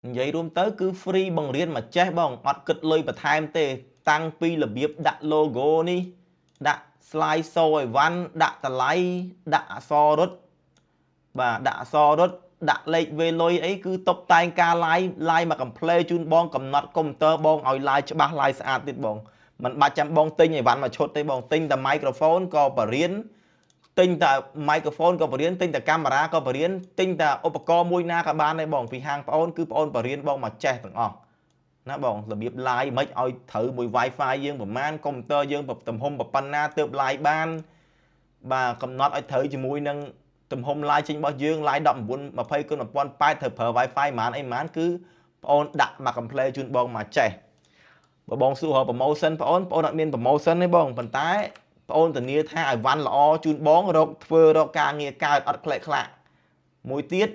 Vậyរួមtới cứ free បង្រៀនមកចេះបងអត់គិតលុយបន្ថែមទេតាំងពីរបៀបដាក់ logo នេះដាក់ slide show អីវ៉ាន់ដាក់តម្លៃដាក់អក្សររត់បាទដាក់អក្សររត់ដាក់លេខវេលុយអីគឺតុបតែងការ live មក complete ជូនបងកំណត់កុំព្យូទ័របងឲ្យ live ច្បាស់ live ស្អាតទៀតបងមិនបាច់ចាំបងទិញអីវ៉ាន់មកឈុតទេបងទិញតែ microphone ក៏បរិញ្ញាទិញតែ microphone ក៏បរិញ្ញាទិញតែ camera ក៏បរិញ្ញាទិញតែឧបករណ៍មួយណាក៏បានដែរបងពីហាងប្អូនគឺប្អូនបរិញ្ញាបងមកចេះទាំងអស់ណាបងរបៀប live មិនឲ្យត្រូវមួយ Wi-Fi យើងប្រមាណកុំព្យូទ័រយើងទំហំប៉ុណ្ណាទើប live បានបាទកំណត់ឲ្យត្រូវជាមួយនឹងទំហំ live ចេញរបស់យើង live 1920x1080 ត្រូវប្រើ Wi-Fi ប៉ុន្មានអីប៉ុន្មានគឺប្អូនដាក់មក complete ជូនបងមកចេះបើបងសួររក promotion ប្អូនអត់មាន promotion ទេបងប៉ុន្តែប្អូនធានាថាឲ្យវ៉ាន់ល្អជូនបងរកការងារកើតអត់ខ្លេកខ្លាក់មួយទៀត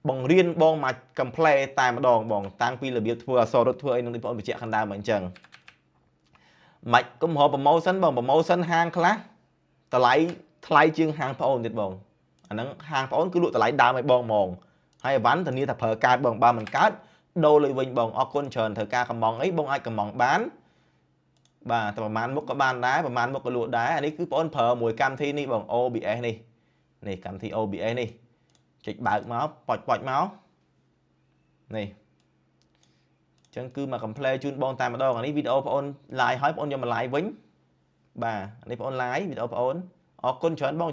បង្រៀនបងមក complete តែម្ដងបងតាំងពីរបៀបធ្វើអក្សររត់ធ្វើអីនឹងបងប្អូនបញ្ជាក់ខាងដើមអញ្ចឹងមិនកុំរក promotion បង promotion ហាងខ្លះតម្លៃថ្លៃជាងហាងប្អូនទៀតបងអាហ្នឹងហាងប្អូនគឺលក់តម្លៃដើមឲ្យបងហ្មងហើយអីវ៉ាន់ធានាថាប្រើកើតបងបើមិនកើតដូរលុយវិញបងអរគុណច្រើនត្រូវការកំងអីបងអាចកំងបានបាទតែប្រហែលមុខក៏បានដែរប្រហែលមុខក៏លក់ដែរអានេះគឺបងប្រើមួយកម្មវិធីនេះបង OBS នេះកម្មវិធី OBS នេះចុចបើកមកប៉ុចមកនេះអញ្ចឹងគឺមក complete ជូនបងតែម្ដងអានេះវីដេអូបង live ហើយបងយកមក live វិញបាទអានេះបង live វីដេអូបងអរគុណច្រើនបង